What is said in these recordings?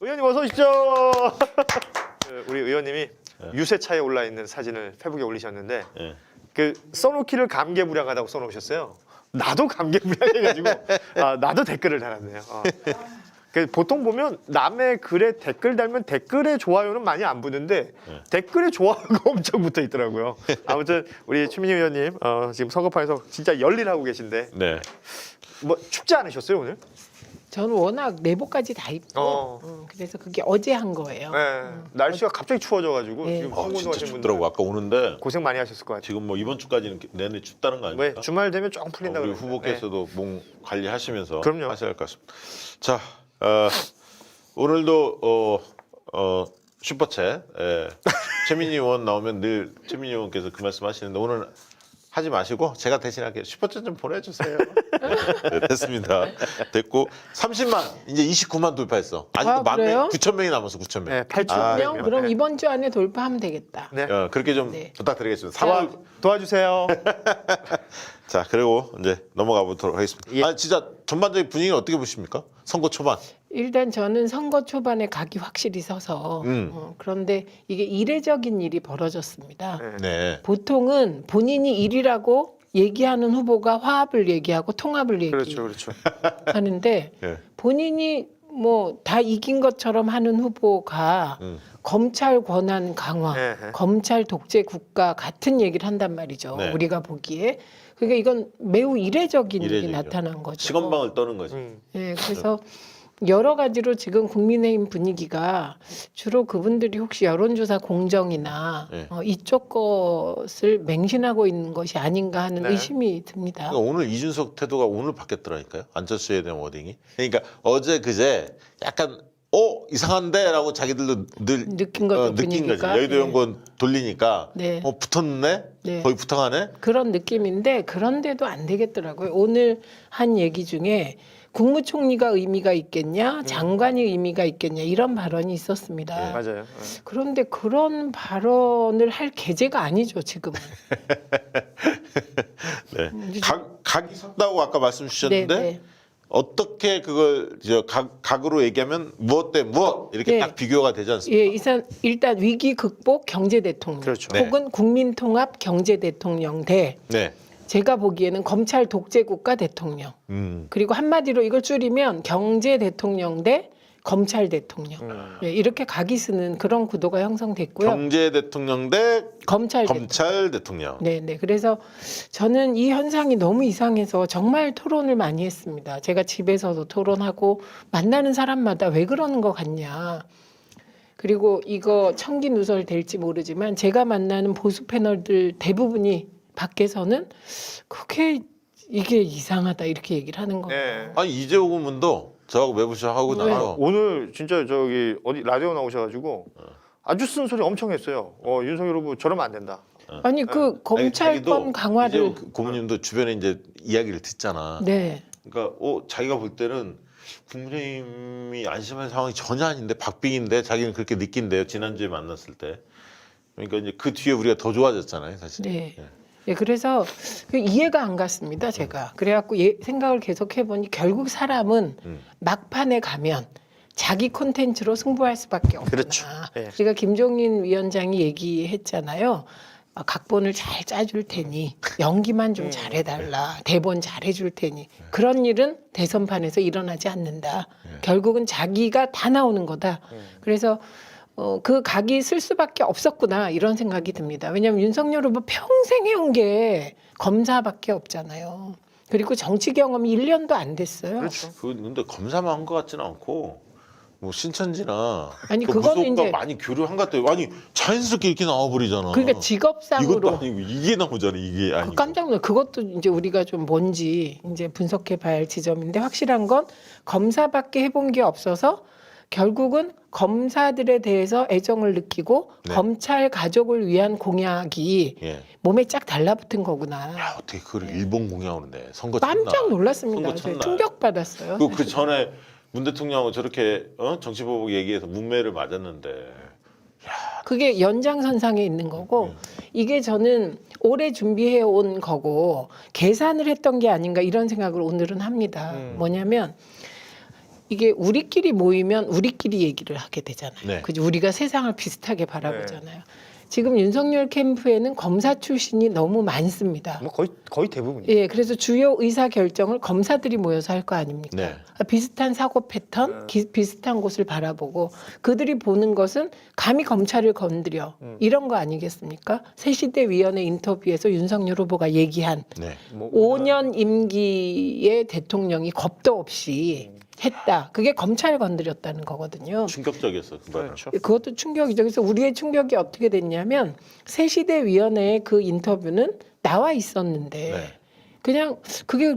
의원님 어서 오시죠. 우리 의원님이 유세차에 올라 있는 사진을 페북에 올리셨는데 그 써놓기를 감개무량하다고 써놓으셨어요. 나도 감개무량해가지고 나도 댓글을 달았네요. 그 보통 보면 남의 글에 댓글 달면 댓글에 좋아요는 많이 안 붙는데 댓글에 좋아요가 엄청 붙어 있더라고요. 아무튼 우리 최민희 의원님 지금 선거판에서 진짜 열일하고 계신데 네. 뭐 춥지 않으셨어요 오늘? 저는 워낙 내복까지 다 입고 그래서 그게 어제 한 거예요. 네. 날씨가 갑자기 추워져가지고 네. 지금 진짜 선거하신 분들 춥더라고. 아까 오는데 고생 많이 하셨을 것 같아요. 지금 뭐 이번 주까지는 내내 춥다는 거 왜 아닙니까? 주말 되면 조금 풀린다 우리 그러니까. 후보께서도 몸 관리하시면서 그럼요. 하셔야 할 것 같습니다. 자, 오늘도 슈퍼챗 최민희 의원 나오면 늘 최민희 의원께서 그 말씀하시는데 오늘 하지 마시고 제가 대신할게요. 슈퍼챗 좀 보내주세요. 네, 됐습니다. 됐고 30만 이제 29만 돌파했어. 아직도 그래요? 9천 명이 남았어. 9천 명. 네, 8천 아, 명. 그럼 그럼 이번 주 안에 돌파하면 되겠다. 네. 그렇게 좀 네. 부탁드리겠습니다. 도와주세요. 자, 그리고 이제 넘어가 보도록 하겠습니다. 예. 진짜 전반적인 분위기는 어떻게 보십니까? 선거 초반. 일단 저는 선거 초반에 각이 확실히 서서 그런데 이게 이례적인 일이 벌어졌습니다. 네. 보통은 본인이 일이라고 얘기하는 후보가 화합을 얘기하고 통합을 그렇죠. 얘기하는데 네. 본인이 뭐 다 이긴 것처럼 하는 후보가 검찰 권한 강화, 네. 검찰 독재 국가 같은 얘기를 한단 말이죠. 네. 우리가 보기에. 그러니까 이건 매우 이례적인 일이 이례적이죠. 나타난 거죠. 시건방을 떠는 거지. 네, 그래서 여러 가지로 지금 국민의힘 분위기가 주로 그분들이 혹시 여론조사 공정이나 네. 이쪽 것을 맹신하고 있는 것이 아닌가 하는 네. 의심이 듭니다. 그러니까 오늘 이준석 태도가 오늘 바뀌었더라니까요. 안철수에 대한 워딩이. 그러니까 어제 그제 약간 이상한데라고 자기들도 늘 느낀 거죠, 느낀 거지. 분위기가. 여의도 네. 연구원 돌리니까 네. 붙었네. 네. 거의 붙어가네. 그런 느낌인데 그런데도 안 되겠더라고요. 오늘 한 얘기 중에 국무총리가 의미가 있겠냐, 장관이 의미가 있겠냐 이런 발언이 있었습니다. 맞아요. 그런데 그런 발언을 할 계제가 아니죠 지금은. 네. 각이 섰다고 아까 말씀 주셨는데 네, 네. 어떻게 그걸 각으로 얘기하면 무엇 대 무엇 이렇게 네. 딱 비교가 되지 않습니까? 예, 일단 위기 극복 경제 대통령, 그렇죠. 네. 혹은 국민 통합 경제 대통령 대 네. 제가 보기에는 검찰 독재 국가 대통령. 그리고 한마디로 이걸 줄이면 경제 대통령 대 검찰 대통령. 예, 이렇게 각이 쓰는 그런 구도가 형성됐고요. 경제 대통령 대 검찰 대통령. 네. 그래서 저는 이 현상이 너무 이상해서 정말 토론을 많이 했습니다. 제가 집에서도 토론하고 만나는 사람마다 왜 그러는 것 같냐. 그리고 이거 청기누설 될지 모르지만 제가 만나는 보수 패널들 대부분이 밖에서는 그게 이게 이상하다 이렇게 얘기를 하는 거예요. 네. 아니 이재호 고문도 저하고 매부쇼 하고 네. 나서 오늘 진짜 저기 어디 라디오 나오셔가지고 아주 쓴소리 엄청 했어요. 윤석열 후보 저러면 안 된다. 아니 그 검찰권 강화를 이재호 고문님도 주변에 이제 이야기를 듣잖아. 네. 그러니까 자기가 볼 때는 국민의힘이 안심할 상황이 전혀 아닌데 박빙인데 자기는 그렇게 느낀대요. 지난주에 만났을 때. 그러니까 이제 그 뒤에 우리가 더 좋아졌잖아요, 사실. 네. 예, 그래서 이해가 안 갔습니다, 제가. 그래갖고 생각을 계속 해보니 결국 사람은 막판에 가면 자기 콘텐츠로 승부할 수밖에 없구나. 그렇죠. 예. 제가 김종인 위원장이 얘기했잖아요. 각본을 잘 짜줄 테니 연기만 좀 잘해달라. 대본 잘해줄 테니. 그런 일은 대선판에서 일어나지 않는다. 결국은 자기가 다 나오는 거다. 그래서 그 각이 쓸 수밖에 없었구나 이런 생각이 듭니다. 왜냐하면 윤석열 후보 평생 해온 게 검사밖에 없잖아요. 그리고 정치 경험이 1년도 안 됐어요. 그렇죠. 근데 검사만 한 것 같지는 않고 뭐 신천지나 아니, 그 그거는 무속과 이제- 많이 교류한 것 같아요. 아니 자연스럽게 이렇게 나와버리잖아. 그러니까 직업상으로 이것도 아니고 이게 나오잖아. 이게 아니고. 깜짝 놀라. 그것도 이제 우리가 좀 뭔지 이제 분석해봐야 할 지점인데 확실한 건 검사밖에 해본 게 없어서 결국은 검사들에 대해서 애정을 느끼고 네. 검찰 가족을 위한 공약이 예. 몸에 쫙 달라붙은 거구나. 야 어떻게 그걸 일본 공약으로네. 선거 깜짝 첫날. 놀랐습니다. 선거 첫날. 충격받았어요. 그 전에 문 대통령하고 저렇게 정치보복 얘기해서 문매를 맞았는데 그게 연장선상에 있는 거고 이게 저는 오래 준비해 온 거고 계산을 했던 게 아닌가 이런 생각을 오늘은 합니다. 뭐냐면 이게 우리끼리 모이면 우리끼리 얘기를 하게 되잖아요. 네. 그죠? 우리가 세상을 비슷하게 바라보잖아요. 지금 윤석열 캠프에는 검사 출신이 너무 많습니다. 뭐 거의 대부분이에요. 예, 그래서 주요 의사 결정을 검사들이 모여서 할 거 아닙니까? 네. 비슷한 사고 패턴, 비슷한 곳을 바라보고 그들이 보는 것은 감히 검찰을 건드려 이런 거 아니겠습니까? 새시대 위원회 인터뷰에서 윤석열 후보가 얘기한 네. 뭐 5년 임기의 대통령이 겁도 없이 했다. 그게 검찰 건드렸다는 거거든요. 충격적이었어 그 말은. 그렇죠. 그것도 충격이죠. 그래서 우리의 충격이 어떻게 됐냐면 새시대 위원회의 그 인터뷰는 나와 있었는데 네. 그냥 그게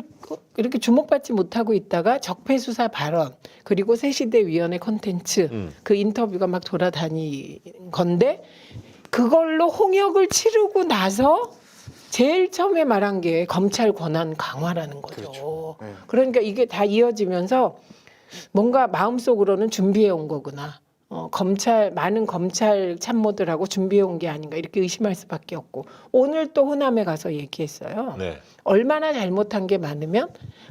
이렇게 주목받지 못하고 있다가 적폐수사 발언 그리고 새시대 위원회 콘텐츠 그 인터뷰가 막 돌아다닌 건데 그걸로 홍역을 치르고 나서 제일 처음에 말한 게 검찰 권한 강화라는 거죠. 그렇죠. 네. 그러니까 이게 다 이어지면서 뭔가 마음속으로는 준비해 온 거구나. 많은 검찰 참모들하고 준비해 온 게 아닌가 이렇게 의심할 수밖에 없고 오늘 또 호남에 가서 얘기했어요. 네. 얼마나 잘못한 게 많으면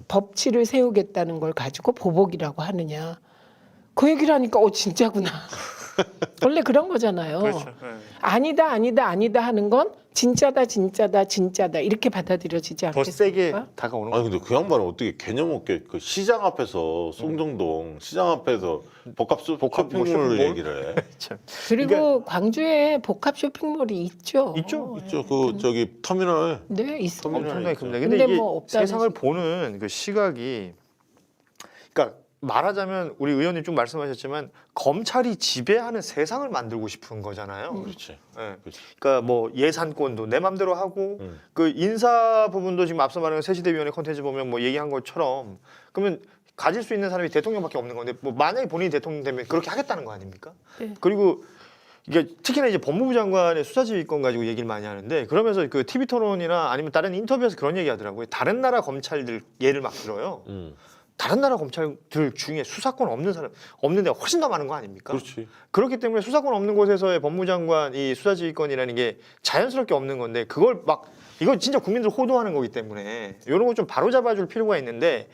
법치를 세우겠다는 걸 가지고 보복이라고 하느냐. 그 얘기를 하니까 진짜구나. 원래 그런 거잖아요. 그렇죠. 네. 아니다 하는 건 진짜다 이렇게 받아들여지지 더 않겠습니까? 세게 다가오는 아니 거죠. 근데 그 양반은 어떻게 개념 없게 그 시장 앞에서 송정동 시장 앞에서 복합 쇼핑몰을 쇼핑몰? 얘기를 해. 참. 그리고 광주에 복합 쇼핑몰이 있죠. 있죠. 있죠. 그 저기 터미널. 네, 있어. 엄청나게 있죠. 큽니다. 근데 근데 이게 뭐 없다는 세상을 식. 보는 그 시각이, 그러니까 말하자면 우리 의원님 좀 말씀하셨지만 검찰이 지배하는 세상을 만들고 싶은 거잖아요. 그렇지. 예. 그렇지. 그러니까 뭐 예산권도 내 맘대로 하고 그 인사 부분도 지금 앞서 말한 새시대위원회 콘텐츠 보면 뭐 얘기한 것처럼 그러면 가질 수 있는 사람이 대통령밖에 없는 건데 뭐 만약에 본인이 대통령 되면 그렇게 하겠다는 거 아닙니까? 네. 그리고 이게 특히나 이제 법무부 장관의 수사지휘권 가지고 얘기를 많이 하는데 그러면서 그 TV 토론이나 아니면 다른 인터뷰에서 그런 얘기 하더라고요. 다른 나라 검찰들 예를 막 들어요. 다른 나라 검찰들 중에 수사권 없는 사람 없는 데가 훨씬 더 많은 거 아닙니까? 그렇지. 그렇기 때문에 수사권 없는 곳에서의 법무장관 이 수사지휘권이라는 게 자연스럽게 없는 건데 그걸 막 이거 진짜 국민들 호도하는 거기 때문에 이런 거 좀 바로잡아줄 필요가 있는데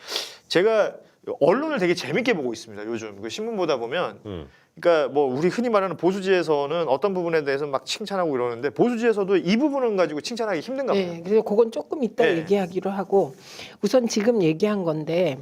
제가 언론을 되게 재밌게 보고 있습니다. 요즘 그 신문 보다 보면 그러니까 뭐 우리 흔히 말하는 보수지에서는 어떤 부분에 대해서 막 칭찬하고 이러는데 보수지에서도 이 부분은 가지고 칭찬하기 힘든가 봐요. 네, 그래서 그건 조금 이따 네. 얘기하기로 하고 우선 지금 얘기한 건데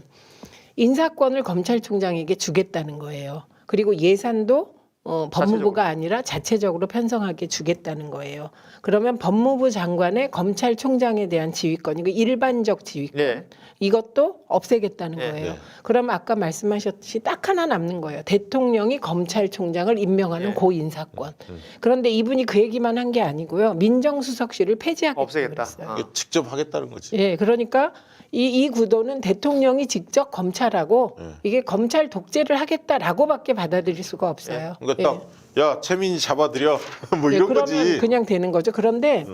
인사권을 검찰총장에게 주겠다는 거예요. 그리고 예산도 법무부가 아니라 자체적으로 편성하게 주겠다는 거예요. 그러면 법무부 장관의 검찰총장에 대한 지휘권, 이거 일반적 지휘권, 네. 이것도 없애겠다는 네. 거예요. 네. 그러면 아까 말씀하셨듯이 딱 하나 남는 거예요. 대통령이 검찰총장을 임명하는 네. 고인사권. 그런데 이분이 그 얘기만 한 게 아니고요. 민정수석실을 폐지하겠다고 없애겠다. 그랬어요. 아. 이게 직접 하겠다는 거지. 예, 그러니까 이 구도는 대통령이 직접 검찰하고 이게 검찰 독재를 하겠다라고밖에 받아들일 수가 없어요. 그러니까 딱 야 최민희 잡아들여 뭐 예, 이런 그러면 거지. 그냥 되는 거죠. 그런데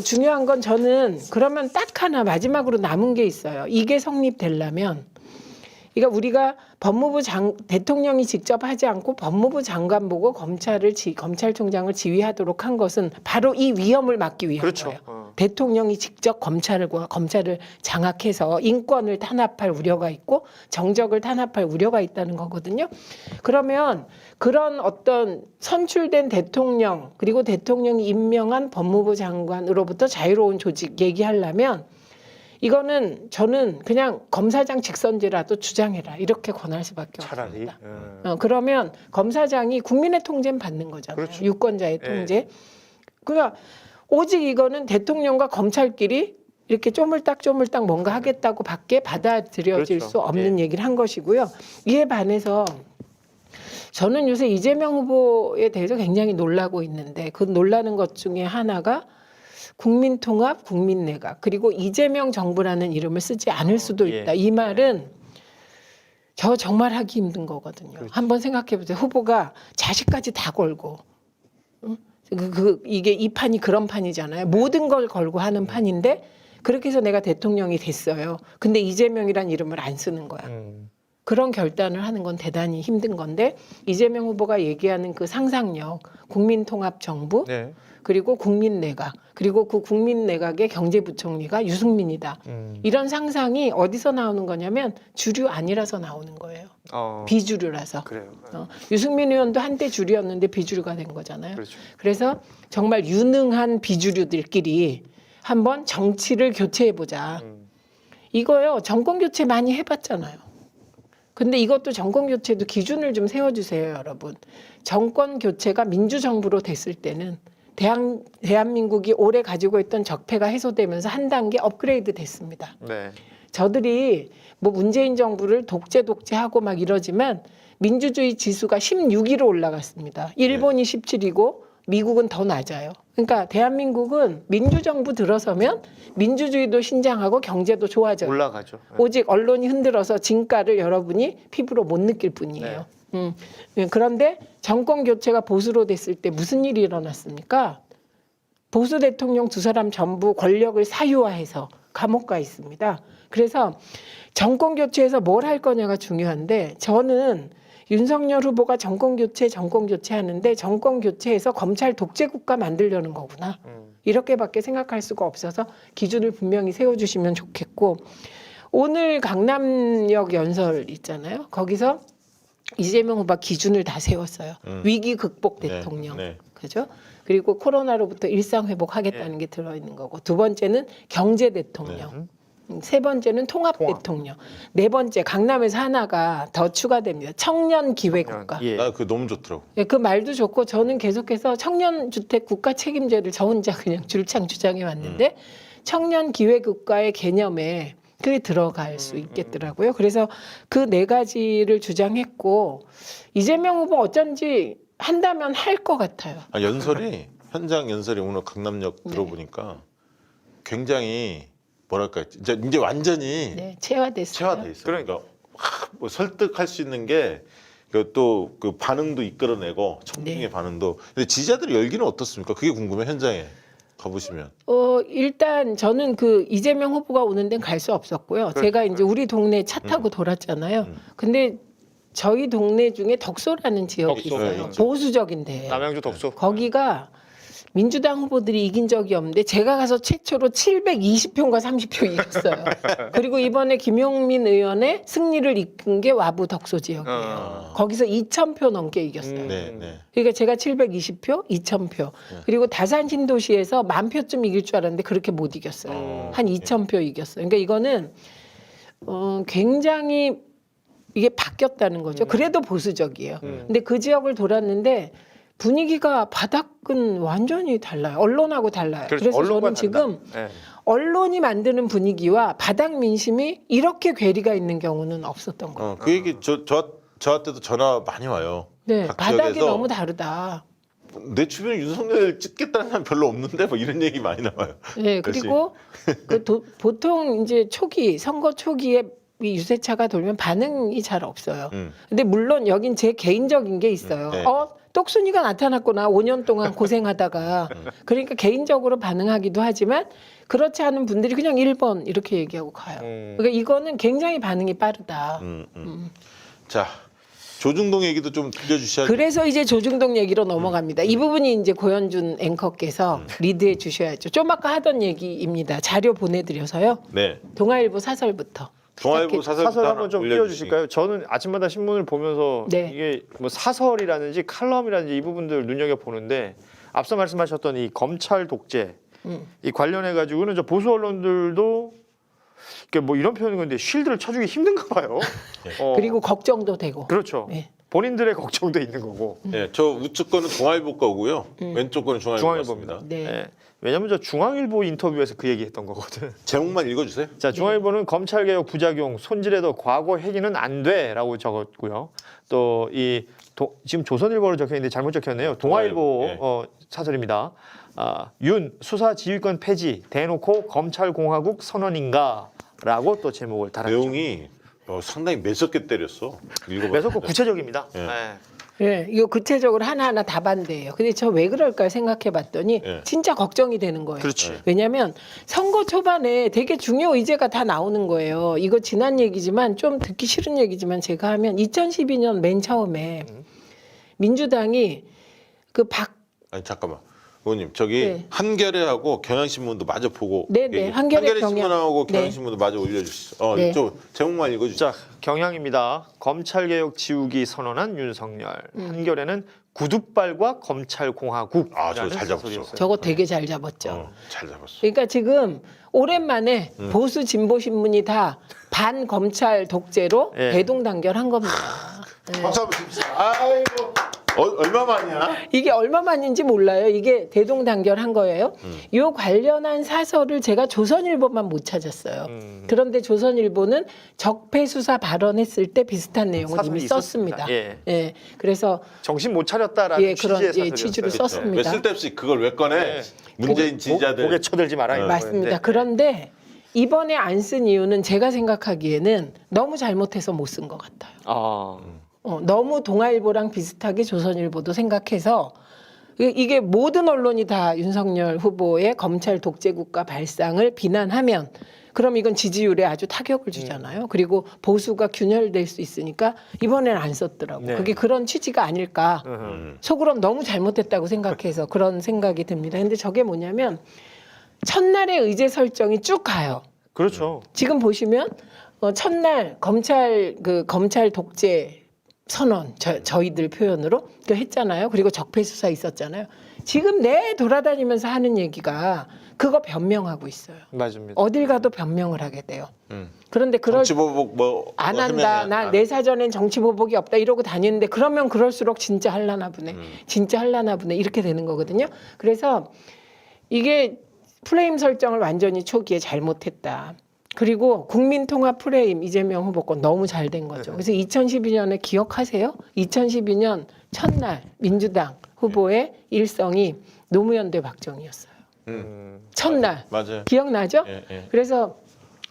중요한 건 저는 그러면 딱 하나 마지막으로 남은 게 있어요. 이게 성립되려면 그러니까 우리가 대통령이 직접 하지 않고 법무부 장관 보고 검찰총장을 지휘하도록 한 것은 바로 이 위험을 막기 위한 그렇죠. 거예요. 대통령이 직접 검찰을 장악해서 인권을 탄압할 우려가 있고 정적을 탄압할 우려가 있다는 거거든요. 그러면 그런 어떤 선출된 대통령 그리고 대통령이 임명한 법무부 장관으로부터 자유로운 조직 얘기하려면 이거는 저는 그냥 검사장 직선제라도 주장해라 이렇게 권할 수밖에 차라리. 없습니다. 그러면 검사장이 국민의 통제는 받는 거잖아요. 그렇죠. 유권자의 통제. 그러니까 오직 이거는 대통령과 검찰끼리 이렇게 쪼물딱 뭔가 하겠다고 밖에 받아들여질 그렇죠. 수 없는 얘기를 한 것이고요. 이에 반해서 저는 요새 이재명 후보에 대해서 굉장히 놀라고 있는데 그 놀라는 것 중에 하나가 국민통합, 국민내각 그리고 이재명 정부라는 이름을 쓰지 않을 수도 예. 있다. 이 말은 저 정말 하기 힘든 거거든요. 그렇죠. 한번 생각해 보세요. 후보가 자식까지 다 걸고 이게 이 판이 그런 판이잖아요. 모든 걸 걸고 하는 판인데 그렇게 해서 내가 대통령이 됐어요. 근데 이재명이란 이름을 안 쓰는 거야. 그런 결단을 하는 건 대단히 힘든 건데 이재명 후보가 얘기하는 그 상상력, 국민통합 정부, 네. 그리고 국민내각, 그리고 그 국민내각의 경제부총리가 유승민이다. 이런 상상이 어디서 나오는 거냐면 주류 아니라서 나오는 거예요. 비주류라서. 그래요. 유승민 의원도 한때 주류였는데 비주류가 된 거잖아요. 그렇죠. 그래서 정말 유능한 비주류들끼리 한번 정치를 교체해보자. 이거요, 정권 교체 많이 해봤잖아요. 근데 이것도 정권 교체도 기준을 좀 세워주세요, 여러분. 정권 교체가 민주정부로 됐을 때는 대한민국이 오래 가지고 있던 적폐가 해소되면서 한 단계 업그레이드 됐습니다. 네. 저들이 뭐 문재인 정부를 독재하고 막 이러지만 민주주의 지수가 16위로 올라갔습니다. 일본이 17위고 미국은 더 낮아요. 그러니까 대한민국은 민주정부 들어서면 민주주의도 신장하고 경제도 좋아져요. 올라가죠. 네. 오직 언론이 흔들어서 진가를 여러분이 피부로 못 느낄 뿐이에요. 그런데 정권 교체가 보수로 됐을 때 무슨 일이 일어났습니까? 보수 대통령 두 사람 전부 권력을 사유화해서 감옥 가 있습니다. 그래서 정권 교체에서 뭘 할 거냐가 중요한데 저는 윤석열 후보가 정권 교체 하는데 정권 교체해서 검찰 독재 국가 만들려는 거구나. 이렇게밖에 생각할 수가 없어서 기준을 분명히 세워주시면 좋겠고 오늘 강남역 연설 있잖아요. 거기서 이재명 후보가 기준을 다 세웠어요. 위기 극복 대통령. 네. 그죠? 그리고 코로나로부터 일상 회복하겠다는 게 들어있는 거고 두 번째는 경제 대통령. 세 번째는 통합 대통령. 네 번째 강남에서 하나가 더 추가됩니다. 청년 기회 국가. 예. 나 그거 너무 좋더라고. 예, 그 말도 좋고 저는 계속해서 청년주택 국가 책임제를 저 혼자 그냥 줄창 주장해 왔는데 청년 기회 국가의 개념에 그게 들어갈 수 있겠더라고요. 그래서 그 네 가지를 주장했고 이재명 후보 어쩐지 한다면 할 것 같아요. 연설이 현장 연설이 오늘 강남역 들어보니까 굉장히 뭐랄까 이제 완전히 네, 체화됐어요. 체화돼 있어요. 그러니까 뭐 설득할 수 있는 게 또 그 반응도 이끌어내고 청중의 네. 반응도. 근데 지지자들의 열기는 어떻습니까? 그게 궁금해. 현장에 가보시면. 일단 저는 그 이재명 후보가 오는 데는 갈 수 없었고요. 제가 이제 우리 동네 차 타고 돌았잖아요. 근데 저희 동네 중에 덕소라는 지역이 덕소. 있어요. 네, 보수적인데 남양주 덕소. 거기가 민주당 후보들이 이긴 적이 없는데 제가 가서 최초로 720표인가 30표 이겼어요. 그리고 이번에 김용민 의원의 승리를 이끈 게 와부 덕소 지역이에요. 거기서 2,000표 넘게 이겼어요. 네. 그러니까 제가 720표, 2,000표. 그리고 다산 신도시에서 10,000표쯤 이길 줄 알았는데 그렇게 못 이겼어요. 한 2,000표 이겼어요. 그러니까 이거는 굉장히 이게 바뀌었다는 거죠. 그래도 보수적이에요. 근데 그 지역을 돌았는데 분위기가 바닥은 완전히 달라요. 언론하고 달라요. 그렇죠. 그래서 언론과 저는 지금 네. 언론이 만드는 분위기와 바닥 민심이 이렇게 괴리가 있는 경우는 없었던 거예요. 그 얘기 저한테도 전화 많이 와요. 네, 각 바닥이 지역에서 너무 다르다. 내 주변에 윤석열 찍겠다는 사람 별로 없는데 뭐 이런 얘기 많이 나와요. 네, 그리고 보통 이제 선거 초기에 이 유세차가 돌면 반응이 잘 없어요. 근데 물론 여긴 제 개인적인 게 있어요. 네. 똑순이가 나타났구나. 5년 동안 고생하다가. 그러니까 개인적으로 반응하기도 하지만 그렇지 않은 분들이 그냥 1번 이렇게 얘기하고 가요. 그러니까 이거는 굉장히 반응이 빠르다. 자, 조중동 얘기도 좀 들려주셔야죠. 그래서 이제 조중동 얘기로 넘어갑니다. 이 부분이 이제 고현준 앵커께서 리드해 주셔야죠. 좀 아까 하던 얘기입니다. 자료 보내드려서요. 네. 동아일보 사설부터. 동아일보 시작해- 사설 한번 좀 올려주시기. 띄워주실까요? 저는 아침마다 신문을 보면서 네. 이게 뭐 사설이라든지 칼럼이라든지 이 부분들 눈여겨 보는데 앞서 말씀하셨던 이 검찰 독재 이 관련해 가지고는 저 보수 언론들도 이게 뭐 이런 표현인 건데 쉴드를 쳐주기 힘든가 봐요. 그리고 걱정도 되고. 그렇죠. 네. 본인들의 걱정도 있는 거고. 네, 저 우측 거는 동아일보 거고요. 왼쪽 거는 중앙일보 중앙일보입니다. 같습니다. 네. 예. 왜냐면 저 중앙일보 인터뷰에서 그 얘기했던 거거든. 제목만 읽어주세요. 자, 중앙일보는 검찰개혁 부작용, 손질해도 과거 회귀는 안 돼라고 적었고요. 또 이 지금 조선일보로 적혀 있는데 잘못 적혔네요. 동아일보 예. 사설입니다. 윤 수사 지휘권 폐지 대놓고 검찰공화국 선언인가라고 또 제목을 달았죠. 내용이 상당히 매섭게 때렸어. 읽어봐. 매섭고 구체적입니다. 예. 예. 네, 이거 구체적으로 하나하나 다 반대예요. 근데 저 왜 그럴까 생각해봤더니 예. 진짜 걱정이 되는 거예요. 그렇지. 왜냐하면 선거 초반에 되게 중요 의제가 다 나오는 거예요. 이거 지난 얘기지만 좀 듣기 싫은 얘기지만 제가 하면 2012년 맨 처음에 민주당이 아니 잠깐만. 의원님 저기 네. 한겨레하고 경향신문도 마저 보고 네, 네. 한겨레 경향. 신문하고 네. 경향신문도 마저 올려주시죠. 네. 이쪽 제목만 읽어주죠. 자, 경향입니다. 검찰개혁 지우기 선언한 윤석열. 한겨레는 구두발과 검찰공화국. 아, 저거 잘 잡았어. 저거 되게 잘 잡았죠. 잘 잡았어. 그러니까 지금 오랜만에 보수 진보 신문이 다 반 검찰 독재로 예. 대동단결한 겁니다. 예. 박수 한번 칩시다. 아이고 얼마만이야? 이게 얼마만인지 몰라요. 이게 대동단결한 거예요. 요 관련한 사설을 제가 조선일보만 못 찾았어요. 그런데 조선일보는 적폐수사 발언했을 때 비슷한 내용을 사설이 이미 있었습니다. 썼습니다. 예. 예. 그래서 정신 못 차렸다라는 예, 취지의 그런, 예, 사설이었어요. 취지를 그렇죠. 썼습니다. 왜 쓸데없이 그걸 왜 꺼내? 네. 문재인 지지자들. 고개 쳐들지 마라. 이런 맞습니다. 거였는데. 그런데 이번에 안 쓴 이유는 제가 생각하기에는 너무 잘못해서 못 쓴 것 같아요. 아, 너무 동아일보랑 비슷하게 조선일보도 생각해서 이게 모든 언론이 다 윤석열 후보의 검찰 독재국가 발상을 비난하면 그럼 이건 지지율에 아주 타격을 주잖아요. 그리고 보수가 균열될 수 있으니까 이번에는 안 썼더라고. 네. 그게 그런 취지가 아닐까. 속으론 너무 잘못했다고 생각해서 그런 생각이 듭니다. 근데 저게 뭐냐면 첫날의 의제 설정이 쭉 가요. 그렇죠. 지금 보시면 첫날 검찰 독재 선언 저희들 표현으로 그 했잖아요. 그리고 적폐 수사 있었잖아요. 지금 내 돌아다니면서 하는 얘기가 그거 변명하고 있어요. 맞습니다. 어딜 가도 변명을 하게 돼요. 그런데 그럴 정치보복 뭐 안 한다. 나 내 사전엔 정치 보복이 없다 이러고 다니는데 그러면 그럴수록 진짜 할라나 보네. 진짜 할라나 보네. 이렇게 되는 거거든요. 그래서 이게 프레임 설정을 완전히 초기에 잘못했다. 그리고 국민통합 프레임 이재명 후보 건 너무 잘 된 거죠. 그래서 2012년에 기억하세요? 2012년 첫날 민주당 후보의 일성이 노무현 대 박정희였어요. 첫날. 맞아요. 기억나죠? 예, 예. 그래서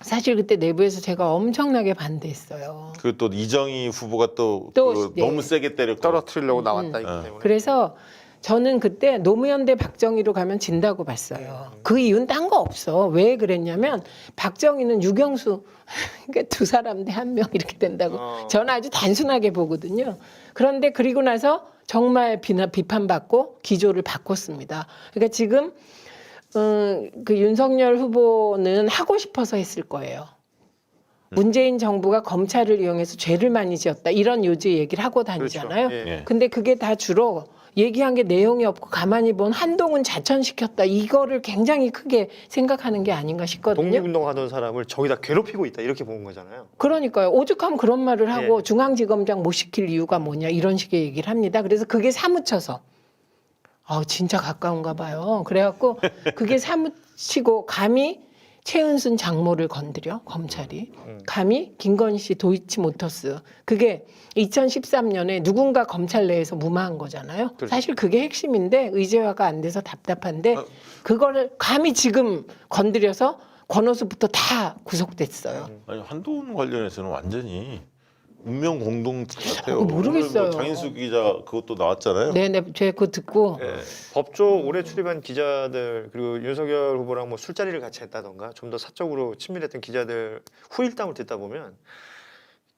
사실 그때 내부에서 제가 엄청나게 반대했어요. 그 또 이정희 후보가 또 네. 너무 세게 때렸고 떨어뜨리려고 나왔다 이기 때문에. 그래서 저는 그때 노무현 대 박정희로 가면 진다고 봤어요. 그 이유는 딴 거 없어. 왜 그랬냐면 박정희는 유경수 그러니까 두 사람 대 한 명 이렇게 된다고 저는 아주 단순하게 보거든요. 그런데 그리고 나서 정말 비판받고 기조를 바꿨습니다. 그러니까 지금 그 윤석열 후보는 하고 싶어서 했을 거예요. 문재인 정부가 검찰을 이용해서 죄를 많이 지었다 이런 요지 얘기를 하고 다니잖아요. 그렇죠. 예. 예. 근데 그게 다 주로 얘기한 게 내용이 없고 가만히 본 한동훈 자천시켰다 이거를 굉장히 크게 생각하는 게 아닌가 싶거든요. 독립운동하던 사람을 저기다 괴롭히고 있다 이렇게 본 거잖아요. 그러니까요. 오죽하면 그런 말을 하고 예. 중앙지검장 못 시킬 이유가 뭐냐 이런 식의 얘기를 합니다. 그래서 그게 사무쳐서 진짜 가까운가 봐요. 그래갖고 그게 사무치고 감히 최은순 장모를 건드려 검찰이 감히 김건희 씨 도이치모터스 그게 2013년에 누군가 검찰 내에서 무마한 거잖아요. 그렇죠. 사실 그게 핵심인데 의제화가 안 돼서 답답한데 그거를 감히 지금 건드려서 권오수부터 다 구속됐어요. 아니 한동훈 관련해서는 완전히 운명 공동체 같아요. 모르겠어요. 오늘 뭐 장인수 기자 그것도 나왔잖아요. 네네, 제가 그거 듣고 예. 법조 올해 출입한 기자들 그리고 윤석열 후보랑 뭐 술자리를 같이 했다던가 좀 더 사적으로 친밀했던 기자들 후일담을 듣다 보면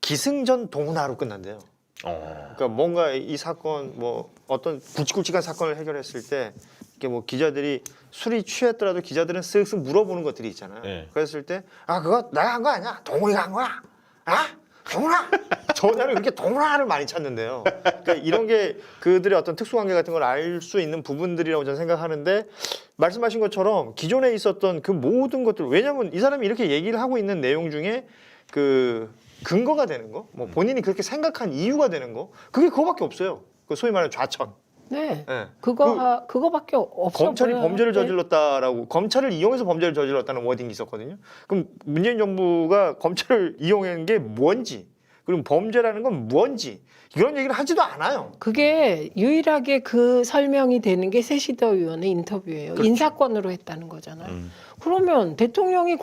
기승전 동원하로 끝난대요. 그러니까 뭔가 이 사건 뭐 어떤 굵직굵직한 사건을 해결했을 때 이렇게 뭐 기자들이 술이 취했더라도 기자들은 쓱쓱 물어보는 것들이 있잖아요. 네. 그랬을 때 그거 내가 한 거 아니야? 동훈이가 한 거야? 동훈아? 전화를 그렇게 동훈아를 많이 찾는데요. 그러니까 이런 게 그들의 어떤 특수관계 같은 걸 알 수 있는 부분들이라고 저는 생각하는데 말씀하신 것처럼 기존에 있었던 그 모든 것들 왜냐하면 이 사람이 이렇게 얘기를 하고 있는 내용 중에 그 근거가 되는 거, 뭐 본인이 그렇게 생각한 이유가 되는 거, 그게 그거밖에 없어요. 그 소위 말하는 좌천. 네, 예. 그거밖에 없어 검찰이 보여요. 범죄를 네. 저질렀다라고 검찰을 이용해서 범죄를 저질렀다는 워딩이 있었거든요. 그럼 문재인 정부가 검찰을 이용한 게 뭔지, 그리고 범죄라는 건 뭔지 이런 얘기를 하지도 않아요. 그게 유일하게 그 설명이 되는 게 세시더 의원의 인터뷰예요. 그렇죠. 인사권으로 했다는 거잖아요. 그러면 대통령이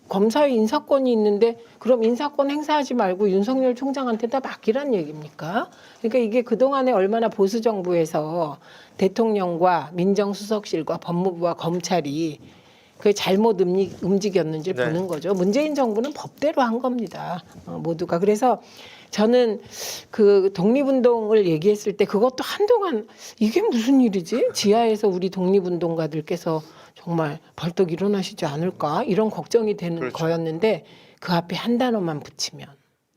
검사의 인사권이 있는데 그럼 인사권 행사하지 말고 윤석열 총장한테 다 맡기란 얘기입니까? 그러니까 이게 그동안에 얼마나 보수 정부에서 대통령과 민정수석실과 법무부와 검찰이 그 잘못 움직였는지를 네. 보는 거죠. 문재인 정부는 법대로 한 겁니다. 모두가. 그래서 저는 그 독립운동을 얘기했을 때 그것도 한동안 이게 무슨 일이지? 지하에서 우리 독립운동가들께서 정말 벌떡 일어나시지 않을까? 이런 걱정이 되는 그렇죠. 거였는데 그 앞에 한 단어만 붙이면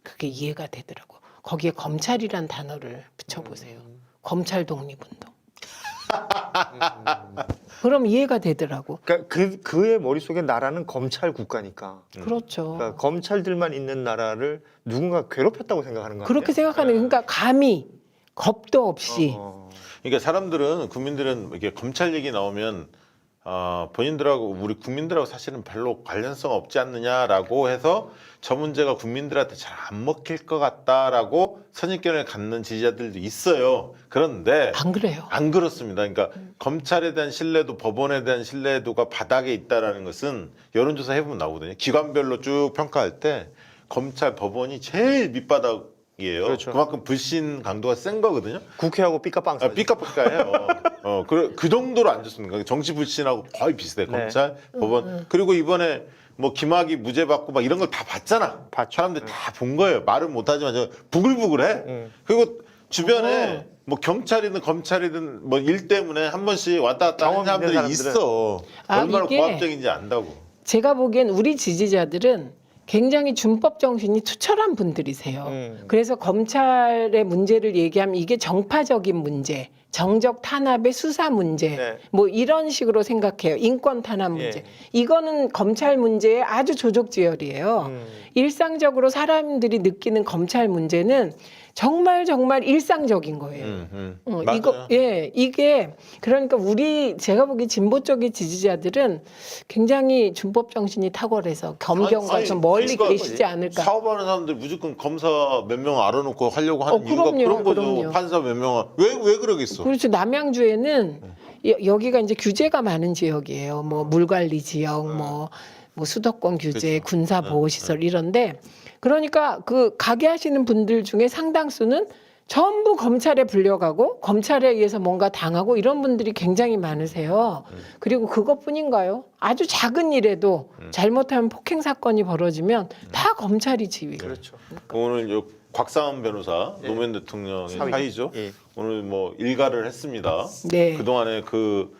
그게 이해가 되더라고. 거기에 검찰이란 단어를 붙여보세요. 검찰 독립운동. 그럼 이해가 되더라고. 그러니까 그의 머릿속에 나라는 검찰 국가니까. 그렇죠. 그러니까 검찰들만 있는 나라를 누군가 괴롭혔다고 생각하는 거 아니에요? 그렇게 생각하는 게 그러니까 감히 겁도 없이 그러니까 사람들은 국민들은 이렇게 검찰 얘기 나오면 본인들하고 우리 국민들하고 사실은 별로 관련성 없지 않느냐라고 해서 저 문제가 국민들한테 잘 안 먹힐 것 같다라고 선입견을 갖는 지지자들도 있어요. 그런데 안 그래요. 안 그렇습니다. 그러니까 검찰에 대한 신뢰도 법원에 대한 신뢰도가 바닥에 있다라는 것은 여론조사 해보면 나오거든요. 기관별로 쭉 평가할 때 검찰, 법원이 제일 밑바닥이에요. 그렇죠. 그만큼 불신 강도가 센 거거든요. 국회하고 삐까빵. 삐까삐까해요. 그 정도로 안 좋습니다. 정치 불신하고 거의 비슷해. 네. 검찰, 법원. 그리고 이번에 뭐 김학의 무죄 받고 막 이런 걸 다 봤잖아. 사람들이 다 본 거예요. 말은 못하지만 저 부글부글해. 그리고 주변에 뭐 경찰이든 검찰이든 뭐 일 때문에 한 번씩 왔다 갔다 하는 경험 있는 사람들이 사람들은. 있어. 아, 얼마나 이게 고압적인지 안다고. 제가 보기엔 우리 지지자들은 굉장히 준법 정신이 투철한 분들이세요. 그래서 검찰의 문제를 얘기하면 이게 정파적인 문제, 정적 탄압의 수사 문제, 네. 뭐 이런 식으로 생각해요. 인권 탄압 문제. 예. 이거는 검찰 문제의 아주 조족지열이에요. 일상적으로 사람들이 느끼는 검찰 문제는 정말 일상적인 거예요. 맞아요. 이게 그러니까 제가 보기 진보 쪽의 지지자들은 굉장히 준법 정신이 탁월해서 검경과 좀 멀리 계시지 않을까. 사업하는 사람들 무조건 검사 몇 명 알아놓고 하려고 하는 이유가 그럼요, 그런 거죠. 그럼요. 판사 몇 명. 왜 그러겠어? 그렇죠. 남양주에는 여기가 이제 규제가 많은 지역이에요. 뭐 물관리 지역, 뭐 수도권 규제, 그렇죠. 군사 보호 시설 이런데 그러니까 그 가게 하시는 분들 중에 상당수는 전부 검찰에 불려가고 검찰에 의해서 뭔가 당하고 이런 분들이 굉장히 많으세요. 그리고 그것뿐인가요? 아주 작은 일에도 잘못하면 폭행 사건이 벌어지면 다 검찰이 지휘해요. 그렇죠. 오늘 요 곽상은 변호사 예. 노무현 대통령의 사위. 사위죠. 예. 오늘 뭐 일가를 했습니다. 네. 그동안에 그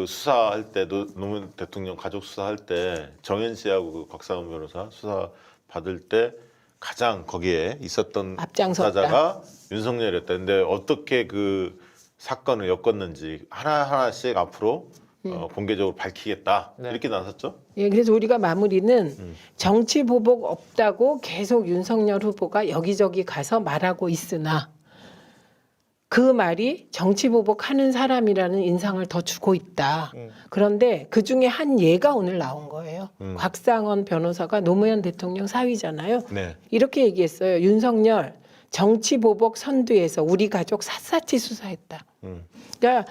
수사할 때도 노무현 대통령 가족 수사할 때 정현 씨하고 그 곽상은 변호사 수사 받을 때 가장 거기에 있었던 앞장섰다. 수사자가 윤석열이었다. 근데 어떻게 그 사건을 엮었는지 하나하나씩 앞으로 공개적으로 밝히겠다. 네. 이렇게 나섰죠. 예, 그래서 우리가 마무리는 정치 보복 없다고 계속 윤석열 후보가 여기저기 가서 말하고 있으나 그 말이 정치 보복하는 사람이라는 인상을 더 주고 있다. 그런데 그 중에 한 예가 오늘 나온 거예요. 곽상원 변호사가 노무현 대통령 사위잖아요. 네. 이렇게 얘기했어요. 윤석열 정치 보복 선두에서 우리 가족 샅샅이 수사했다. 그러니까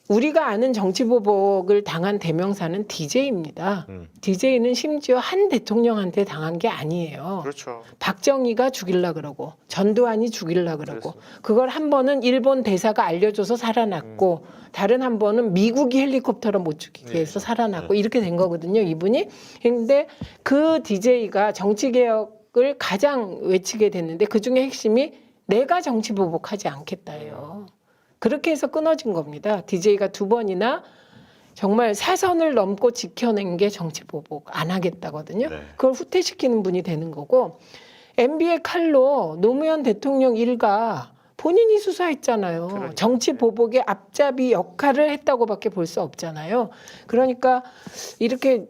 우리가 아는 정치 보복을 당한 대명사는 DJ입니다. DJ는 심지어 한 대통령한테 당한 게 아니에요. 그렇죠. 박정희가 죽일라 그러고 전두환이 죽일라 그러고 그걸 한 번은 일본 대사가 알려줘서 살아났고 다른 한 번은 미국이 헬리콥터로 못 죽이게 해서 살아났고 이렇게 된 거거든요. 이분이. 근데 그 DJ가 정치개혁을 가장 외치게 됐는데 그중에 핵심이 내가 정치 보복하지 않겠다예요. 그렇게 해서 끊어진 겁니다. DJ가 2번이나 정말 사선을 넘고 지켜낸 게 정치 보복 안 하겠다거든요. 네. 그걸 후퇴시키는 분이 되는 거고 MB의 칼로 노무현 대통령 일가 본인이 수사했잖아요. 그러니까요. 정치 보복의 앞잡이 역할을 했다고밖에 볼 수 없잖아요. 그러니까 이렇게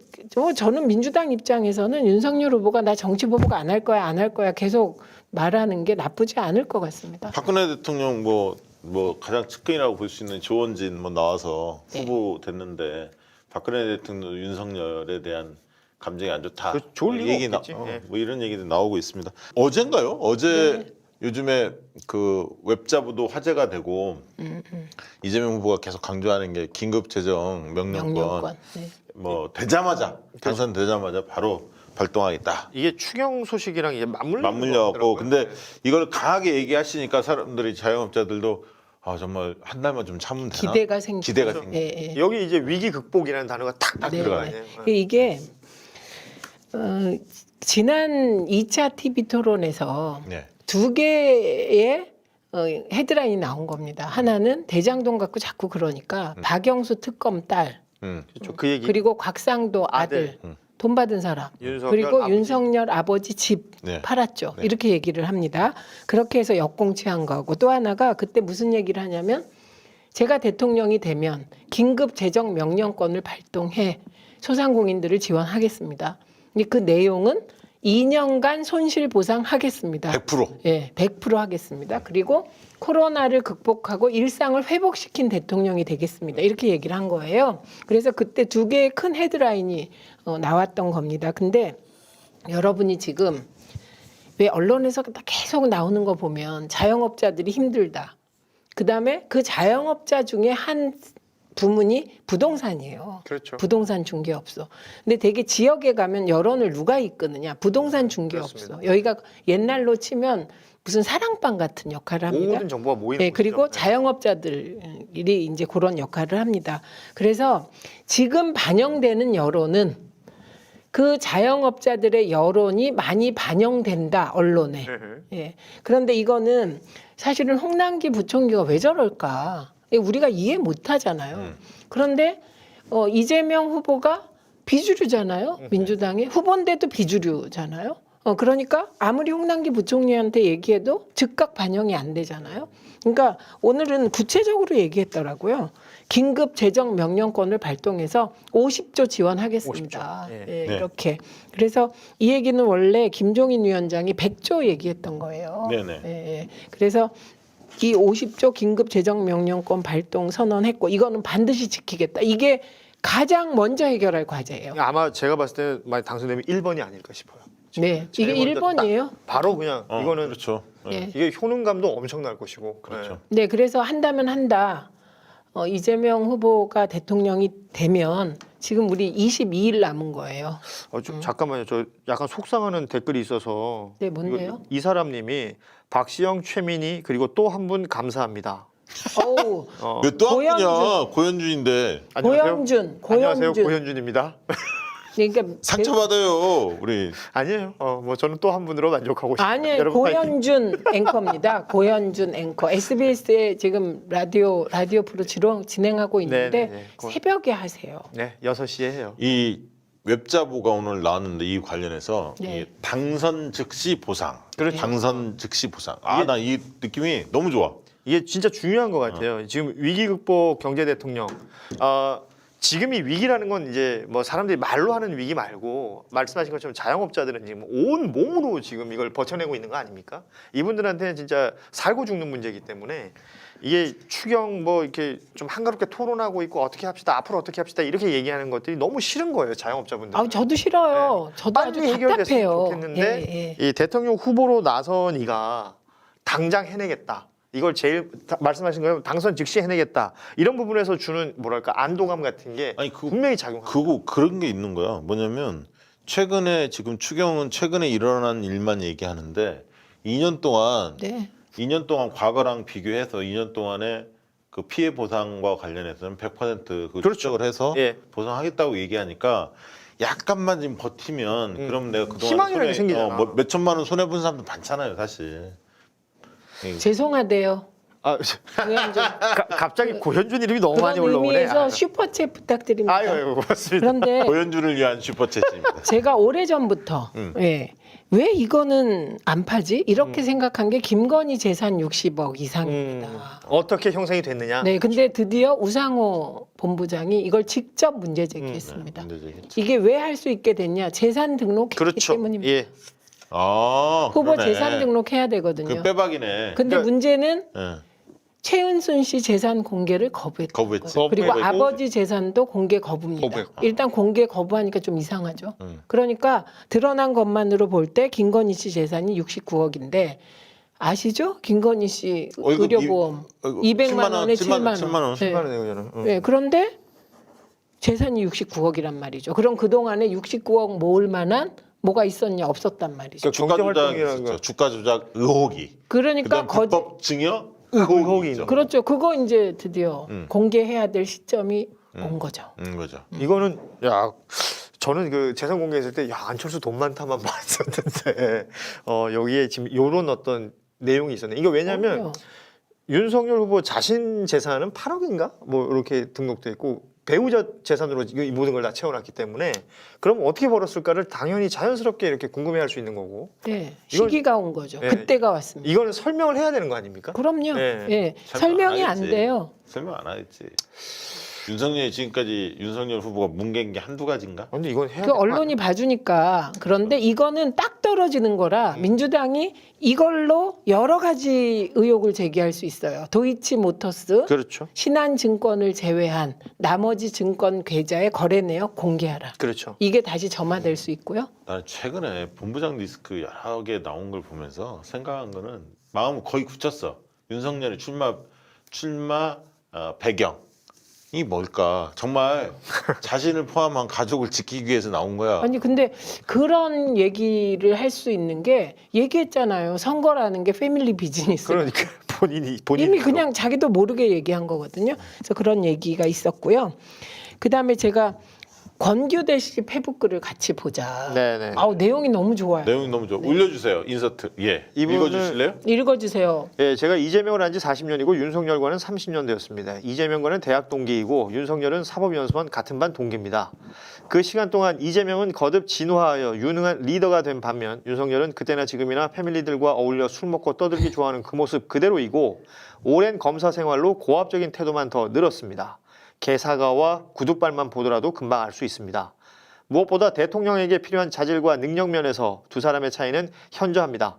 저는 민주당 입장에서는 윤석열 후보가 나 정치 보복 안 할 거야 계속 말하는 게 나쁘지 않을 것 같습니다. 박근혜 대통령 뭐 가장 측근이라고 볼 수 있는 조원진 뭐 나와서 후보 됐는데 박근혜 대통령 윤석열에 대한 감정이 안 좋다. 그 좋을 리가 얘기 없겠지. 예. 뭐 이런 얘기도 나오고 있습니다. 어젠가요? 어제 요즘에 그 웹자부도 화제가 되고 이재명 후보가 계속 강조하는 게 긴급 재정 명령권 네. 뭐 되자마자 당선되자마자 바로 발동하겠다. 이게 추경 소식이랑 이제 맞물려갖고 근데 이걸 강하게 얘기하시니까 사람들이 자영업자들도 정말 한 달만 좀 참으면 되나? 기대가 생기죠. 기대가 생겨. 예, 예. 여기 이제 위기 극복이라는 단어가 탁 네. 들어가네요. 이게 지난 2차 TV 토론에서 네. 두 개의 헤드라인이 나온 겁니다. 하나는 대장동 갖고 자꾸 그러니까 박영수 특검 딸 그렇죠. 그 얘기. 그리고 곽상도 아들. 아들 돈 받은 사람 윤석열 그리고 아버지. 윤석열 아버지 집 네. 팔았죠. 네. 이렇게 얘기를 합니다. 그렇게 해서 역공치한 거고 또 하나가 그때 무슨 얘기를 하냐면 제가 대통령이 되면 긴급 재정 명령권을 발동해 소상공인들을 지원하겠습니다. 근데 그 내용은 2년간 손실 보상하겠습니다. 100%. 예, 100% 하겠습니다. 그리고 코로나를 극복하고 일상을 회복시킨 대통령이 되겠습니다. 이렇게 얘기를 한 거예요. 그래서 그때 두 개의 큰 헤드라인이 나왔던 겁니다. 근데 여러분이 지금 왜 언론에서 계속 나오는 거 보면 자영업자들이 힘들다. 그다음에 그 자영업자 중에 한 부문이 부동산이에요. 그렇죠. 부동산 중개업소. 근데 되게 지역에 가면 여론을 누가 이끄느냐? 부동산 중개업소. 그렇습니다. 여기가 옛날로 치면 무슨 사랑방 같은 역할을 합니다. 모든 정보가 모이는 네, 그리고 곳이죠. 자영업자들이 이제 그런 역할을 합니다. 그래서 지금 반영되는 여론은 그 자영업자들의 여론이 많이 반영된다 언론에. 네. 예. 그런데 이거는 사실은 홍남기 부총리가 왜 저럴까? 우리가 이해 못 하잖아요. 그런데 이재명 후보가 비주류잖아요. 민주당의 후보인데도 비주류잖아요. 그러니까 아무리 홍남기 부총리한테 얘기해도 즉각 반영이 안 되잖아요. 그러니까 오늘은 구체적으로 얘기했더라고요. 긴급 재정 명령권을 발동해서 50조 지원하겠습니다. 50조. 예, 네. 이렇게. 그래서 이 얘기는 원래 김종인 위원장이 100조 얘기했던 거예요. 네네. 예. 그래서 이 50조 긴급 재정 명령권 발동 선언했고 이거는 반드시 지키겠다. 이게 가장 먼저 해결할 과제예요. 아마 제가 봤을 때 만약 당선되면 1번이 아닐까 싶어요. 네, 이게 제일 먼저 1번이에요. 바로 그냥 이거는 그렇죠. 예. 이게 효능감도 엄청날 것이고. 그렇죠. 네, 그래서 한다면 한다. 이재명 후보가 대통령이 되면 지금 우리 22일 남은 거예요. 좀 잠깐만요. 저 약간 속상하는 댓글이 있어서. 네, 뭔데요? 이 사람님이 박시영, 최민희 그리고 또 한 분 감사합니다. 어우, 왜 또 한 고현준. 분이야? 고현준인데 안녕하세요. 안녕하세요. 고현준. 고현준입니다. 그러니까 상처받아요. 우리 아니에요. 뭐 저는 또 한 분으로 만족하고 싶습니다. 아니에요. 여러분 파이팅. 고현준 앵커입니다. 고현준 앵커. SBS에 지금 라디오 프로 진행하고 있는데 네네네. 새벽에 하세요. 네, 6시에 해요. 이 웹자보가 오늘 나왔는데 이 관련해서 네. 이 당선 즉시 보상. 그렇죠. 당선 즉시 보상. 이게- 나 이 느낌이 너무 좋아. 이게 진짜 중요한 것 같아요. 지금 위기 극복 경제 대통령. 지금이 위기라는 건 이제 뭐 사람들이 말로 하는 위기 말고 말씀하신 것처럼 자영업자들은 지금 온 몸으로 지금 이걸 버텨내고 있는 거 아닙니까? 이분들한테는 진짜 살고 죽는 문제이기 때문에 이게 추경 뭐 이렇게 좀 한가롭게 토론하고 있고 어떻게 합시다 앞으로 어떻게 합시다 이렇게 얘기하는 것들이 너무 싫은 거예요 자영업자분들. 아, 저도 싫어요. 저도 아주 빨리 해결됐으면 답답해요. 좋겠는데 예. 이 대통령 후보로 나선 이가 당장 해내겠다. 이걸 제일 말씀하신 거예요. 당선 즉시 해내겠다. 이런 부분에서 주는 뭐랄까 안도감 같은 게 아니, 그거- 분명히 작용합니다. 그런 게 있는 거야. 뭐냐면 최근에 지금 추경은 최근에 일어난 일만 얘기하는데 2년 동안 네. 2년 동안 과거랑 비교해서 2년 동안에 그 피해 보상과 관련해서는 100% 그 그렇죠. 추적을 해서 예. 보상하겠다고 얘기하니까 약간만 지금 버티면 그럼 내가 그동안 희망이라는 게 생기잖아. 뭐 몇 천만 원 손해 본 사람도 많잖아요, 사실. 죄송하대요. 아, 고현준. 갑자기 고현준 이름이 너무 많이 그런 올라오네. 의미에서 슈퍼챗 부탁드립니다. 아유, 고맙습니다. 그런데 고현준을 위한 슈퍼챗입니다. 제가 오래전부터 예. 왜 이거는 안 파지? 이렇게 생각한 게 김건희 재산 60억 이상입니다. 어떻게 형성이 됐느냐? 네, 근데 드디어 우상호 본부장이 이걸 직접 문제 제기했습니다. 이게 왜 할 수 있게 됐냐? 재산 등록했기 그렇죠. 때문입니다. 예. 후보 그러네. 재산 등록해야 되거든요. 그 빼박이네. 근데 그러니까- 문제는 예. 최은순 씨 재산 공개를 거부했다. 거부했지. 그리고 거부했고. 아버지 재산도 공개 거부입니다. 거부했고. 일단 공개 거부하니까 좀 이상하죠. 그러니까 드러난 것만으로 볼 때 김건희 씨 재산이 69억인데 아시죠? 김건희 씨 의료보험 200만 원에 7만 원. 7만 원. 10만 원이에요, 저는. 네, 그런데 재산이 69억이란 말이죠. 그럼 그동안에 69억 모을 만한 뭐가 있었냐? 없었단 말이죠. 그러니까 주가 경제 조작 활동이라는 거. 있었죠. 주가 조작 의혹이. 그러니까 그다음 불법 증여 의혹이 의혹이 있죠. 있죠. 그렇죠. 그거 이제 드디어 공개해야 될 시점이 온 거죠. 거죠. 이거는 야 저는 그 재산 공개했을 때 야 안철수 돈 많다만 봤었는데 여기에 지금 이런 어떤 내용이 있었네. 이거 왜냐하면 그럼요. 윤석열 후보 자신 재산은 8억인가 뭐 이렇게 등록돼 있고 배우자 재산으로 이 모든 걸 다 채워놨기 때문에 그럼 어떻게 벌었을까를 당연히 자연스럽게 이렇게 궁금해할 수 있는 거고 네, 이건- 시기가 온 거죠. 네. 그때가 왔습니다. 이거는 설명을 해야 되는 거 아닙니까? 그럼요. 네. 예, 설명 설명이 안 안 하겠지. 돼요. 설명 안 하겠지. 윤석열이 지금까지 윤석열 후보가 뭉갠 게 한두 가지인가? 근데 이건 해야 그 될거 언론이 봐주니까. 그런데 이거는 딱 떨어지는 거라 민주당이 이걸로 여러 가지 의혹을 제기할 수 있어요. 도이치모터스, 그렇죠. 신한증권을 제외한 나머지 증권 계좌의 거래 내역 공개하라. 그렇죠. 이게 다시 점화될 수 있고요. 나는 최근에 본부장 리스크 여러 개 나온 걸 보면서 생각한 거는 마음을 거의 굳혔어. 윤석열의 출마 배경이 뭘까? 정말 자신을 포함한 가족을 지키기 위해서 나온 거야. 아니 근데 그런 얘기를 할 수 있는 게 얘기했잖아요. 선거라는 게 패밀리 비즈니스. 그러니까 본인이 이미 그냥 자기도 모르게 얘기한 거거든요. 그래서 그런 얘기가 있었고요. 그다음에 제가 권규대 씨 페북글을 같이 보자. 네네. 아우 내용이 너무 좋아요. 내용이 너무 좋아. 올려주세요. 인서트. 예. 이분은- 읽어주실래요? 읽어주세요. 예, 제가 이재명을 한 지 40년이고 윤석열과는 30년 되었습니다. 이재명과는 대학 동기이고 윤석열은 사법연수원 같은 반 동기입니다. 그 시간 동안 이재명은 거듭 진화하여 유능한 리더가 된 반면 윤석열은 그때나 지금이나 패밀리들과 어울려 술 먹고 떠들기 좋아하는 그 모습 그대로이고 오랜 검사 생활로 고압적인 태도만 더 늘었습니다. 개사과와 구두발만 보더라도 금방 알 수 있습니다. 무엇보다 대통령에게 필요한 자질과 능력 면에서 두 사람의 차이는 현저합니다.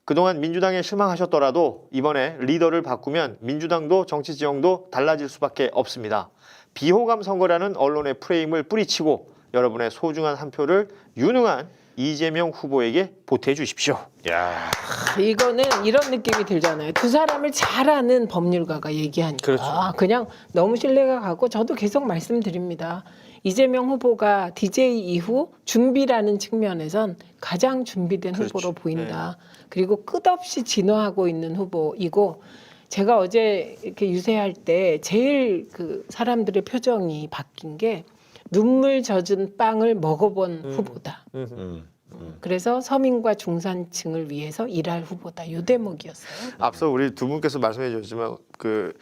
그동안 민주당에 실망하셨더라도 이번에 리더를 바꾸면 민주당도 정치 지형도 달라질 수밖에 없습니다. 비호감 선거라는 언론의 프레임을 뿌리치고 여러분의 소중한 한 표를 유능한 이재명 후보에게 보태주십시오. 야. 이거는 이런 느낌이 들잖아요. 두 사람을 잘 아는 법률가가 얘기하니까 그렇죠. 그냥 너무 신뢰가 가고 저도 계속 말씀드립니다. 이재명 후보가 DJ 이후 준비라는 측면에선 가장 준비된 그렇죠. 후보로 보인다. 그리고 끝없이 진화하고 있는 후보이고 제가 어제 이렇게 유세할 때 제일 그 사람들의 표정이 바뀐 게 눈물 젖은 빵을 먹어본 후보다. 그래서 서민과 중산층을 위해서 일할 후보다. 이 대목이었어요. 앞서 우리 두 분께서 말씀해 주셨지만 그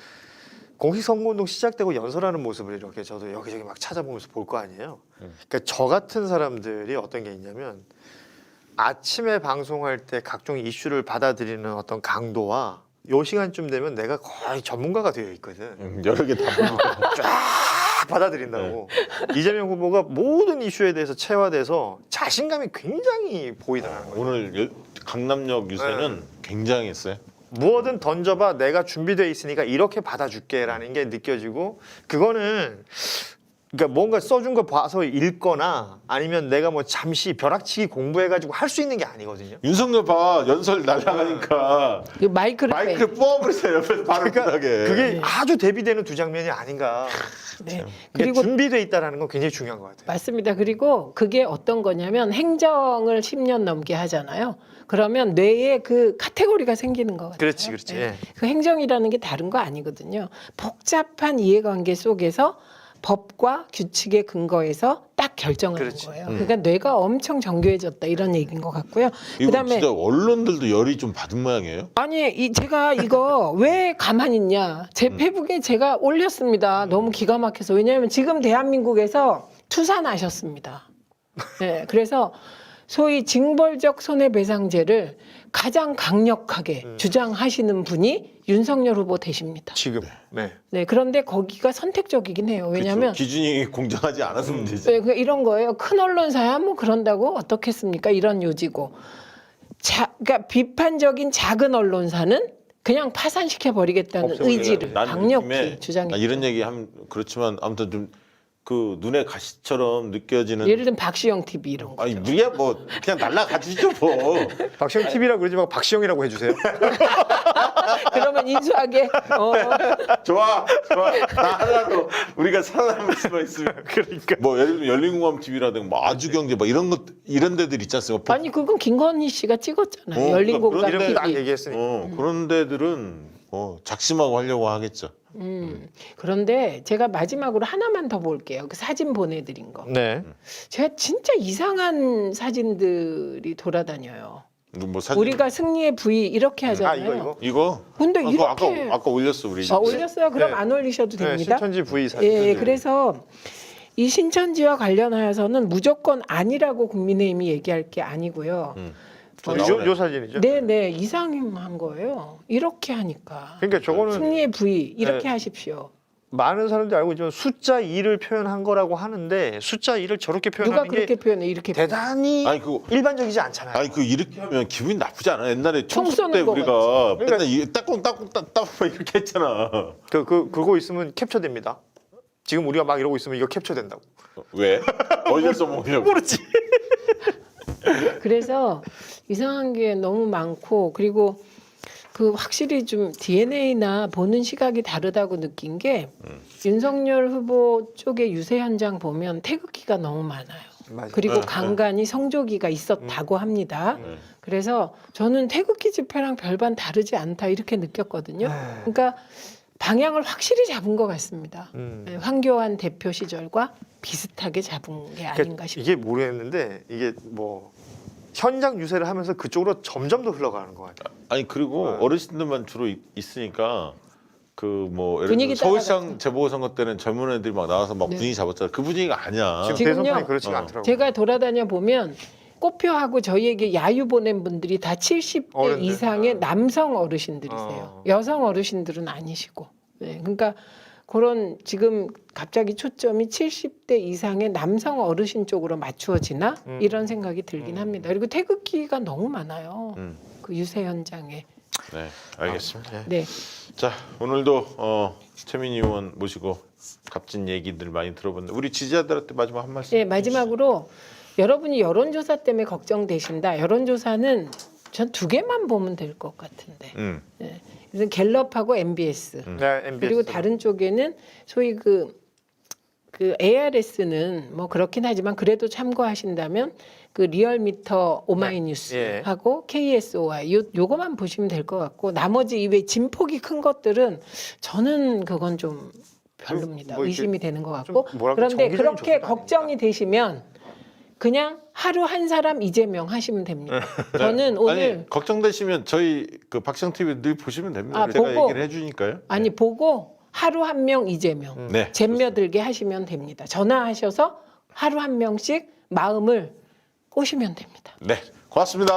공식 선거운동 시작되고 연설하는 모습을 이렇게 저도 여기저기 막 찾아보면서 볼 거 아니에요. 그러니까 저 같은 사람들이 어떤 게 있냐면 아침에 방송할 때 각종 이슈를 받아들이는 어떤 강도와 요 시간쯤 되면 내가 거의 전문가가 되어 있거든. 여러 개 다 보니까. 쫙 받아들인다고. 이재명 후보가 모든 이슈에 대해서 체화돼서 자신감이 굉장히 보이더라는 거예요. 오늘 강남역 유세는 굉장했어요. 무엇든 던져봐 내가 준비돼 있으니까 이렇게 받아줄게라는 게 느껴지고 그거는 그러니까 뭔가 써준 거 봐서 읽거나 아니면 내가 뭐 잠시 벼락치기 공부해가지고 할 수 있는 게 아니거든요. 윤석열 봐 연설 날아가니까 이 마이크를 빼. 마이크를 뽑아버렸어요 옆에서 바로 못하게. 그게 아주 대비되는 두 장면이 아닌가. 네. 그리고 그리고 준비돼 있다라는 건 굉장히 중요한 것 같아요. 맞습니다. 그리고 그게 어떤 거냐면 행정을 10년 넘게 하잖아요. 그러면 뇌에 그 카테고리가 생기는 것 같아요. 그렇지, 그렇지. 네. 예. 그 행정이라는 게 다른 거 아니거든요. 복잡한 이해관계 속에서 법과 규칙에 근거해서 딱 결정하는 그렇지. 거예요. 그러니까 뇌가 엄청 정교해졌다 이런 얘기인 것 같고요. 이거 그다음에 진짜 언론들도 열이 좀 받은 모양이에요. 아니 제가 이거 왜 가만히 있냐. 제 페북에 제가 올렸습니다. 너무 기가 막혀서. 왜냐하면 지금 대한민국에서 투사나셨습니다. 네, 그래서 소위 징벌적 손해배상제를 가장 강력하게 주장하시는 분이 윤석열 후보 되십니다. 지금. 네. 네, 그런데 거기가 선택적이긴 해요. 왜냐하면 그쵸. 기준이 공정하지 않았으면 되지. 네, 이런 거예요. 큰 언론사야 뭐 그런다고 어떻겠습니까? 이런 요지고. 그러니까 비판적인 작은 언론사는 그냥 파산시켜 버리겠다는 없애버려야 의지를 돼. 난 강력히 요즘에 주장했죠. 이런 얘기 하면 그렇지만 아무튼 좀 그 눈의 가시처럼 느껴지는. 예를 들면 박시영 TV 이런 거. 아니 우리야 뭐 그냥 날라가주죠 뭐. 박시영 TV라고 그러지 말고 박시영이라고 해주세요. 그러면 인수하게 좋아. 나 하나로 우리가 살아남을 수만 있으면. 그러니까. 뭐 예를 들면 열린공감 TV라든가 뭐 아주경제 뭐 이런 것 이런 데들 있지 않습니까? 아니 그건 김건희 씨가 찍었잖아요. 어, 열린공감 그러니까 이름 딱 TV. 얘기했으니까. 그런 데들은 작심하고 하려고 하겠죠. 그런데 제가 마지막으로 하나만 더 볼게요. 그 사진 보내드린 거. 네. 제가 진짜 이상한 사진들이 돌아다녀요. 뭐 사진 우리가 승리의 부위 이렇게 하잖아요. 이거? 근데 아까 이렇게 아까 올렸어 우리. 올렸어요? 그럼 네. 안 올리셔도 네, 됩니다. 신천지 V 사진. 예, 그래서 이 신천지와 관련하여서는 무조건 아니라고 국민의힘이 얘기할 게 아니고요. 요 사진이죠. 네, 이상한 거예요. 이렇게 하니까. 그러니까 저거는 승리의 부위 이렇게 네. 하십시오. 많은 사람들이 알고 있지만 숫자 2를 표현한 거라고 하는데 숫자 2를 저렇게 누가 표현하는 그렇게 게 표현해? 이렇게 대단히 아니 그거 일반적이지 않잖아요. 아니 그 이렇게 하면 기분이 나쁘지 않아? 옛날에 총 총수 쏘는 때 거 우리가 그러니까- 맨날 이 따꿍따꿍 이렇게 했잖아. 그거 있으면 캡처됩니다. 지금 우리가 막 이러고 있으면 이거 캡처된다고. 왜? 어디서 써먹냐고. 모르지. 그래서 이상한 게 너무 많고 그리고 그 확실히 좀 DNA나 보는 시각이 다르다고 느낀 게 윤석열 후보 쪽의 유세 현장 보면 태극기가 너무 많아요. 맞아요. 그리고 간간이 성조기가 있었다고 합니다. 그래서 저는 태극기 집회랑 별반 다르지 않다 이렇게 느꼈거든요. 그러니까 방향을 확실히 잡은 것 같습니다. 네, 황교안 대표 시절과 비슷하게 잡은 게 아닌가 싶어요. 이게 모르겠는데 이게 뭐 현장 유세를 하면서 그쪽으로 점점 더 흘러가는 것 같아요. 아니 그리고 네. 어르신들만 주로 있으니까 그 뭐 예를 분위기 들어 서울시장 따라가죠. 재보궐선거 때는 젊은 애들이 막 나와서 막 네. 분위기 잡았잖아. 그 분위기가 아니야. 지금 지금요? 대선판이 그렇지가 어. 않더라고요. 제가 돌아다녀 보면 꽃표하고 저희에게 야유 보낸 분들이 다 70대 어른들? 이상의 남성 어르신들이세요. 여성 어르신들은 아니시고. 네, 그러니까 그런 지금 갑자기 초점이 70대 이상의 남성 어르신 쪽으로 맞추어지나 이런 생각이 들긴 합니다. 그리고 태극기가 너무 많아요. 그 유세 현장에. 네, 알겠습니다. 네. 자, 오늘도 최민희 의원 모시고 값진 얘기들 많이 들어봤는데 우리 지지자들한테 마지막 한 말씀. 네, 마지막으로 여러분이 여론조사 때문에 걱정되신다. 여론조사는 전 두 개만 보면 될 것 같은데. 네. 그래서 갤럽하고 MBS. 네, MBS. 그리고 다른 쪽에는 소위 그 ARS는 뭐 그렇긴 하지만 그래도 참고하신다면 그 리얼미터 오마이뉴스하고 KSOI 요거만 보시면 될 것 같고 나머지 이외 진폭이 큰 것들은 저는 그건 좀 별로입니다. 뭐 이렇게 의심이 되는 것 같고 좀 뭐랄까 그런데 정기적인 그렇게 조사가 걱정이 되시면 그냥 하루 한 사람 이재명 하시면 됩니다. 저는 오늘 아니 걱정되시면 저희 그 박시영 TV 늘 보시면 됩니다. 아, 제가 보고? 얘기를 해주니까요. 아니 보고 하루 한 명 이재명 네. 잼며들게 하시면 됩니다. 전화하셔서 하루 한 명씩 마음을 꼬시면 됩니다. 네, 고맙습니다.